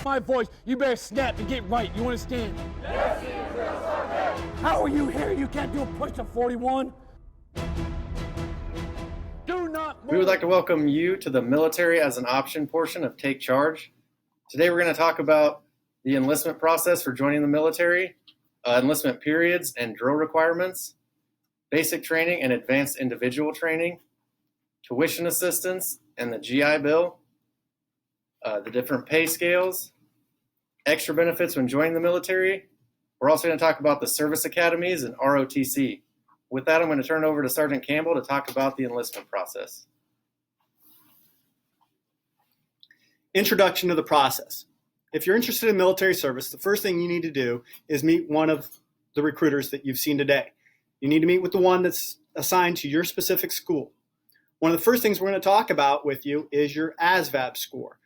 my voice, you better snap and get right. You understand? Yes, how are you here? You can't do a push to 41? Do not move. We would like to welcome you to the military as an option portion of Take Charge. Today we're going to talk about the enlistment process for joining the military, enlistment periods and drill requirements, basic training and advanced individual training, tuition assistance and the GI Bill, the different pay scales, extra benefits when joining the military. We're also going to talk about the service academies and ROTC. With that, I'm going to turn it over to Sergeant Campbell to talk about the enlistment process. Introduction to the process. If you're interested in military service, the first thing you need to do is meet one of the recruiters that you've seen today. You need to meet with the one that's assigned to your specific school. One of the first things we're going to talk about with you is your ASVAB score.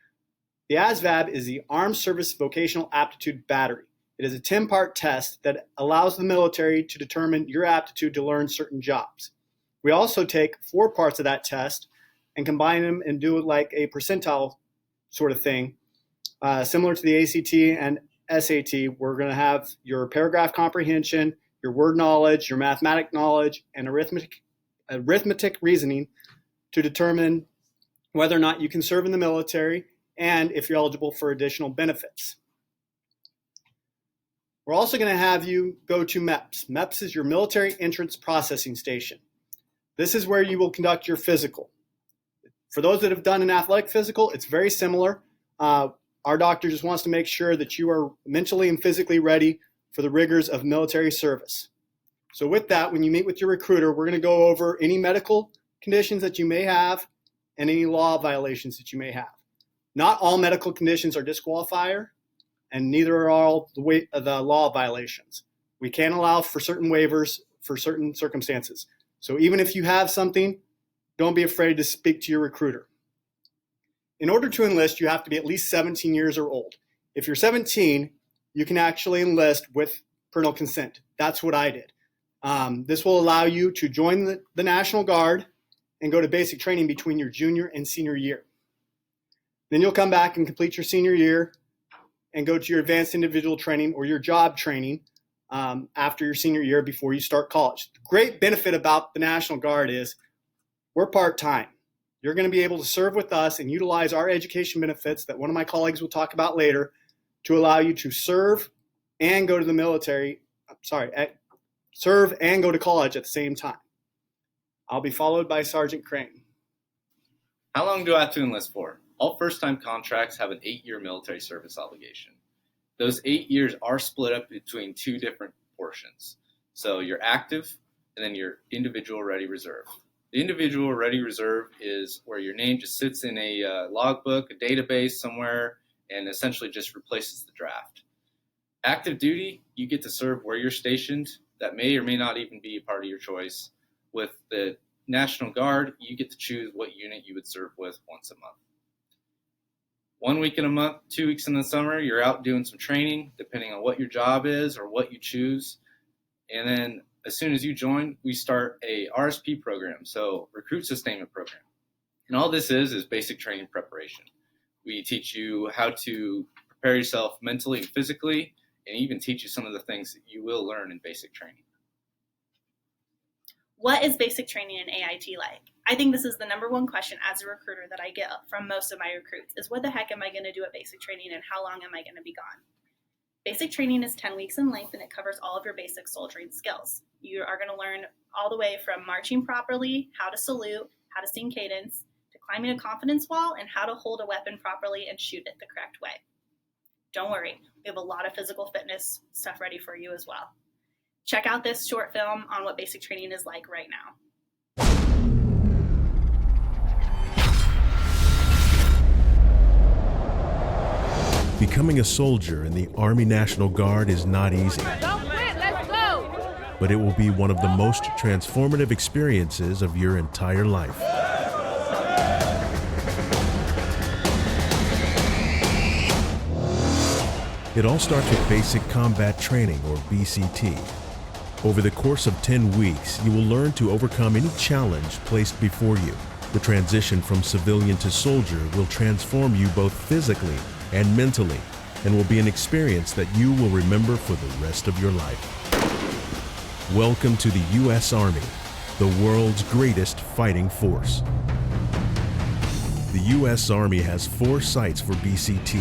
The ASVAB is the Armed Service Vocational Aptitude Battery. It is a 10-part test that allows the military to determine your aptitude to learn certain jobs. We also take 4 parts of that test and combine them and do it like a percentile sort of thing. Similar to the ACT and SAT, we're going to have your paragraph comprehension, your word knowledge, your mathematic knowledge, and arithmetic reasoning to determine whether or not you can serve in the military and if you're eligible for additional benefits. We're also going to have you go to MEPS. MEPS is your Military Entrance Processing Station. This is where you will conduct your physical. For those that have done an athletic physical, it's very similar. Our doctor just wants to make sure that you are mentally and physically ready for the rigors of military service. So with that, when you meet with your recruiter, we're going to go over any medical conditions that you may have and any law violations that you may have. Not all medical conditions are disqualifier, and neither are all the law violations. We can allow for certain waivers for certain circumstances. So even if you have something, don't be afraid to speak to your recruiter. In order to enlist, you have to be at least 17 years or old. If you're 17, you can actually enlist with parental consent. That's what I did. This will allow you to join the National Guard and go to basic training between your junior and senior year. Then you'll come back and complete your senior year and go to your advanced individual training or your job training after your senior year before you start college. The great benefit about the National Guard is we're part-time. You're going to be able to serve with us and utilize our education benefits that one of my colleagues will talk about later to allow you to serve and go to the military, serve and go to college at the same time. I'll be followed by Sergeant Crane. How long do I have to enlist for? All first-time contracts have an 8-year military service obligation. Those 8 years are split up between 2 different portions. So your active and then your individual ready reserve. The individual ready reserve is where your name just sits in a logbook, a database somewhere, and essentially just replaces the draft. Active duty, you get to serve where you're stationed. That may or may not even be a part of your choice. With the National Guard, you get to choose what unit you would serve with once a month. 1 week in a month, 2 weeks in the summer, you're out doing some training, depending on what your job is or what you choose. And then as soon as you join, we start a RSP program, so Recruit Sustainment Program. And all this is basic training preparation. We teach you how to prepare yourself mentally and physically, and even teach you some of the things that you will learn in basic training. What is basic training in AIT like? I think this is the number one question as a recruiter that I get from most of my recruits is what the heck am I going to do at basic training and how long am I going to be gone? Basic training is 10 weeks in length and it covers all of your basic soldiering skills. You are going to learn all the way from marching properly, how to salute, how to sing cadence, to climbing a confidence wall, and how to hold a weapon properly and shoot it the correct way. Don't worry, we have a lot of physical fitness stuff ready for you as well. Check out this short film on what basic training is like right now. Becoming a soldier in the Army National Guard is not easy. Don't quit, let's go! But it will be one of the most transformative experiences of your entire life. It all starts with Basic Combat Training, or BCT. Over the course of 10 weeks, you will learn to overcome any challenge placed before you. The transition from civilian to soldier will transform you both physically and mentally. and will be an experience that you will remember for the rest of your life. Welcome to the U.S. Army, the world's greatest fighting force. The U.S. Army has 4 sites for BCT: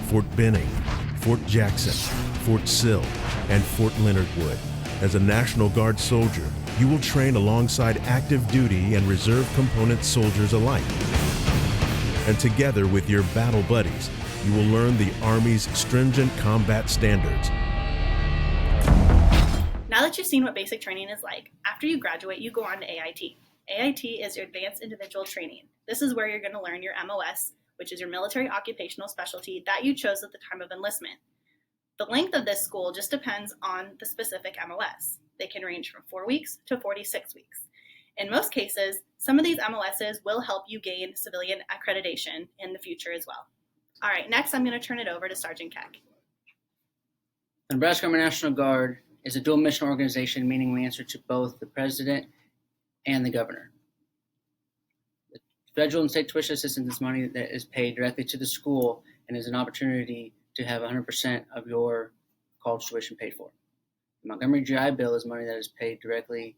Fort Benning, Fort Jackson, Fort Sill, and Fort Leonard Wood. As a National Guard soldier, you will train alongside active duty and reserve component soldiers alike. And together with your battle buddies, you will learn the Army's stringent combat standards. Now that you've seen what basic training is like, after you graduate, you go on to AIT. AIT is your Advanced Individual Training. This is where you're going to learn your MOS, which is your military occupational specialty that you chose at the time of enlistment. The length of this school just depends on the specific MOS. They can range from 4 weeks to 46 weeks. In most cases, some of these MOSs will help you gain civilian accreditation in the future as well. All right, next I'm going to turn it over to Sergeant Keck. The Nebraska Army National Guard is a dual mission organization, meaning we answer to both the President and the Governor. The federal and state tuition assistance is money that is paid directly to the school and is an opportunity to have 100% of your college tuition paid for. The Montgomery GI Bill is money that is paid directly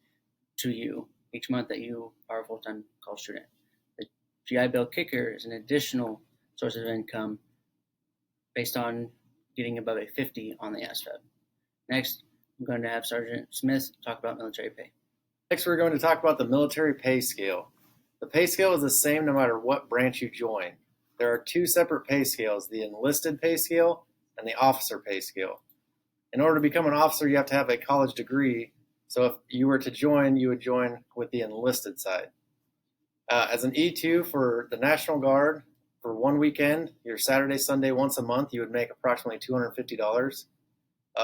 to you each month that you are a full-time college student. The GI Bill kicker is an additional source of income based on getting above a 50 on the ASVAB. Next, I'm going to have Sergeant Smith talk about military pay. Next, we're going to talk about the military pay scale. The pay scale is the same no matter what branch you join. There are 2 separate pay scales, the enlisted pay scale and the officer pay scale. In order to become an officer, you have to have a college degree. So if you were to join, you would join with the enlisted side. As an E2 for the National Guard, for 1 weekend, your Saturday, Sunday, once a month, you would make approximately $250.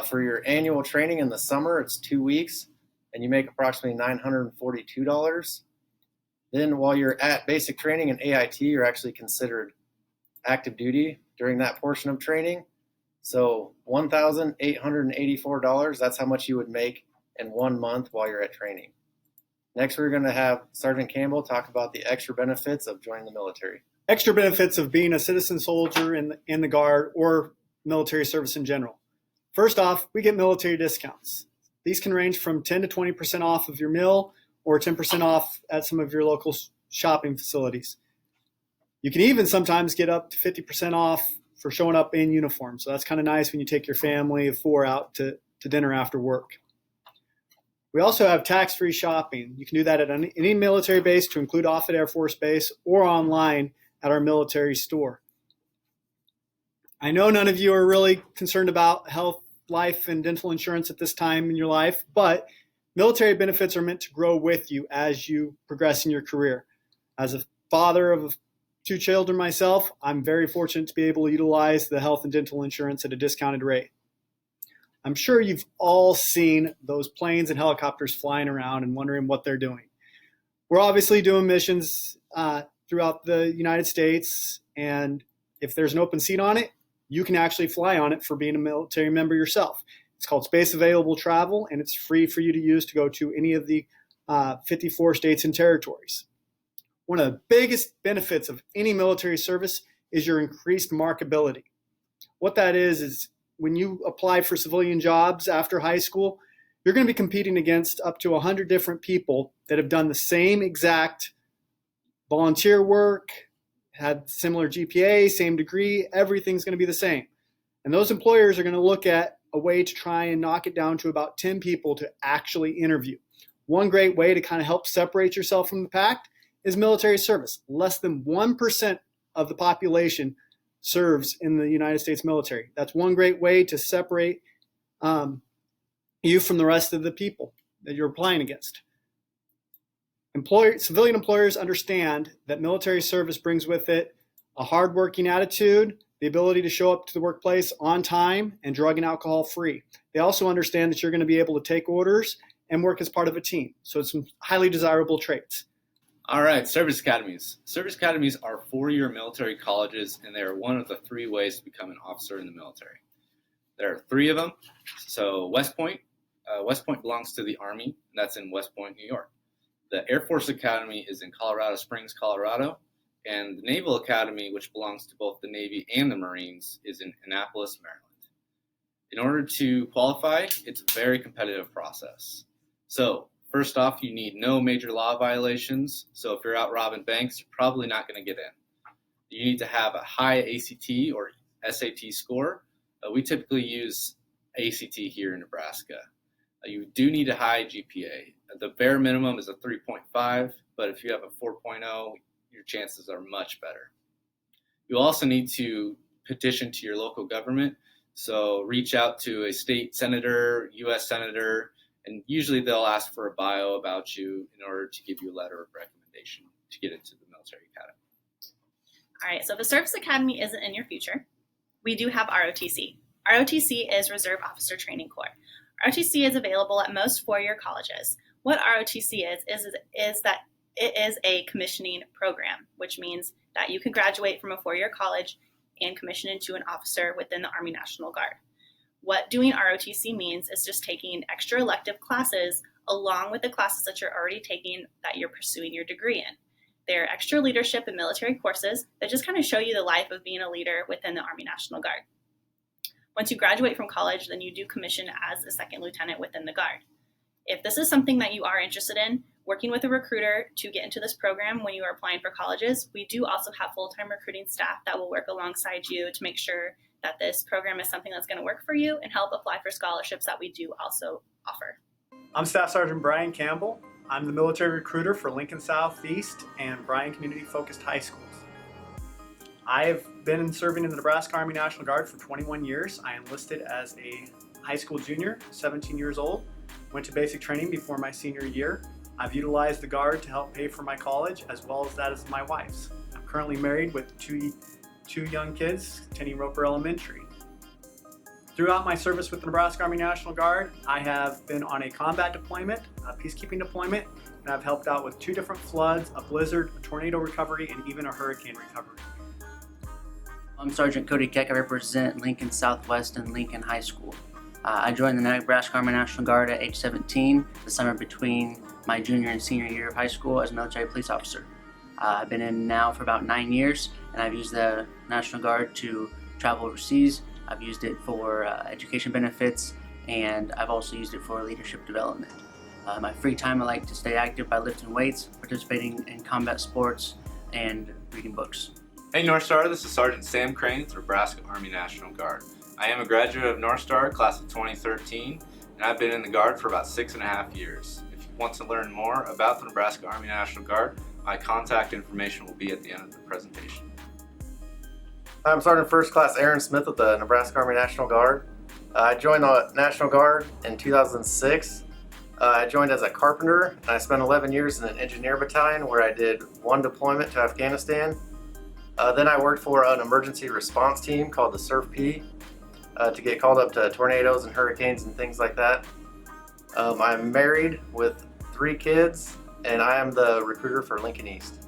For your annual training in the summer, it's 2 weeks, and you make approximately $942. Then while you're at basic training in AIT, you're actually considered active duty during that portion of training. So $1,884, that's how much you would make in 1 month while you're at training. Next, we're going to have Sergeant Campbell talk about the extra benefits of joining the military. Extra benefits of being a citizen soldier in the Guard or military service in general. First off, we get military discounts. These can range from 10 to 20% off of your meal or 10% off at some of your local shopping facilities. You can even sometimes get up to 50% off for showing up in uniform. So that's kind of nice when you take your family of 4 out to dinner after work. We also have tax-free shopping. You can do that at any military base, to include Offutt Air Force Base, or online at our military store. I know none of you are really concerned about health, life, and dental insurance at this time in your life, but military benefits are meant to grow with you as you progress in your career. As a father of 2 children myself, I'm very fortunate to be able to utilize the health and dental insurance at a discounted rate. I'm sure you've all seen those planes and helicopters flying around and wondering what they're doing. We're obviously doing missions throughout the United States, and if there's an open seat on it, you can actually fly on it for being a military member yourself. It's called Space Available Travel, and it's free for you to use to go to any of the 54 states and territories. One of the biggest benefits of any military service is your increased markability. What that is when you apply for civilian jobs after high school, you're going to be competing against up to 100 different people that have done the same exact volunteer work, had similar GPA, same degree, everything's going to be the same. And those employers are going to look at a way to try and knock it down to about 10 people to actually interview. One great way to kind of help separate yourself from the pack is military service. Less than 1% of the population serves in the United States military. That's one great way to separate you from the rest of the people that you're applying against. Civilian employers understand that military service brings with it a hardworking attitude, the ability to show up to the workplace on time, and drug and alcohol free. They also understand that you're going to be able to take orders and work as part of a team. So it's some highly desirable traits. All right, service academies. Service academies are 4-year military colleges, and they are one of the 3 ways to become an officer in the military. There are 3 of them. So West Point belongs to the Army, and that's in West Point, New York. The Air Force Academy is in Colorado Springs, Colorado, And the Naval Academy, which belongs to both the Navy and the Marines, is in Annapolis, Maryland. In order to qualify, it's a very competitive process. So first off, you need no major law violations. So if you're out robbing banks, you're probably not going to get in. You need to have a high ACT or SAT score. We typically use ACT here in Nebraska. You do need a high GPA. The bare minimum is a 3.5, but if you have a 4.0, your chances are much better. You also need to petition to your local government. So reach out to a state senator, U.S. senator, and usually they'll ask for a bio about you in order to give you a letter of recommendation to get into the military academy. All right, so if a service academy isn't in your future, we do have ROTC. ROTC is Reserve Officer Training Corps. ROTC is available at most four-year colleges. What ROTC is that it is a commissioning program, which means that you can graduate from a four-year college and commission into an officer within the Army National Guard. What doing ROTC means is just taking extra elective classes along with the classes that you're already taking that you're pursuing your degree in. They're extra leadership and military courses that just kind of show you the life of being a leader within the Army National Guard. Once you graduate from college, then you do commission as a second lieutenant within the Guard. If this is something that you are interested in, working with a recruiter to get into this program when you are applying for colleges, we do also have full-time recruiting staff that will work alongside you to make sure that this program is something that's going to work for you and help apply for scholarships that we do also offer. I'm Staff Sergeant Brian Campbell. I'm the military recruiter for Lincoln Southeast and Bryan Community Focused High Schools. I have been serving in the Nebraska Army National Guard for 21 years. I enlisted as a high school junior, 17 years old. Went to basic training before my senior year. I've utilized the Guard to help pay for my college as well as that of my wife's. I'm currently married with two young kids attending Roper Elementary. Throughout my service with the Nebraska Army National Guard, I have been on a combat deployment, a peacekeeping deployment, and I've helped out with 2 different floods, a blizzard, a tornado recovery, and even a hurricane recovery. I'm Sergeant Cody Keck. I represent Lincoln Southwest and Lincoln High School. I joined the Nebraska Army National Guard at age 17, the summer between my junior and senior year of high school as a military police officer. I've been in now for about 9 years, and I've used the National Guard to travel overseas. I've used it for education benefits, and I've also used it for leadership development. My free time, I like to stay active by lifting weights, participating in combat sports, and reading books. Hey North Star, this is Sergeant Sam Crane with the Nebraska Army National Guard. I am a graduate of North Star, class of 2013, and I've been in the Guard for about 6.5 years. If you want to learn more about the Nebraska Army National Guard, my contact information will be at the end of the presentation. I'm Sergeant First Class Aaron Smith with the Nebraska Army National Guard. I joined the National Guard in 2006. I joined as a carpenter, and I spent 11 years in an engineer battalion where I did 1 deployment to Afghanistan. Then I worked for an emergency response team called the SURF-P to get called up to tornadoes and hurricanes and things like that. I'm married with 3 kids, and I am the recruiter for Lincoln East.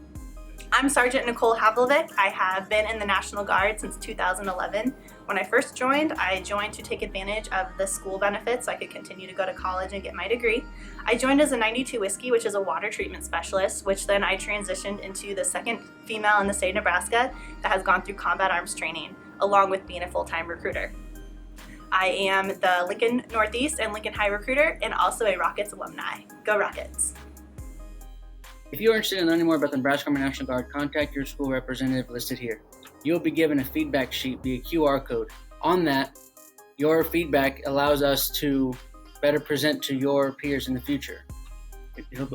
I'm Sergeant Nicole Havlovic. I have been in the National Guard since 2011. When I first joined, I joined to take advantage of the school benefits so I could continue to go to college and get my degree. I joined as a 92 Whiskey, which is a water treatment specialist, which then I transitioned into the second female in the state of Nebraska that has gone through combat arms training, along with being a full-time recruiter. I am the Lincoln Northeast and Lincoln High recruiter and also a Rockets alumni. Go Rockets! If you are interested in learning more about the Nebraska Army National Guard, contact your school representative listed here. You will be given a feedback sheet via QR code. On that, your feedback allows us to better present to your peers in the future.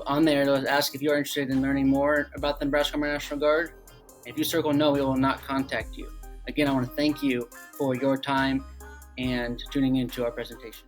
On there, it'll ask if you are interested in learning more about the Nebraska Army National Guard. If you circle no, we will not contact you. Again, I want to thank you for your time and tuning in to our presentation.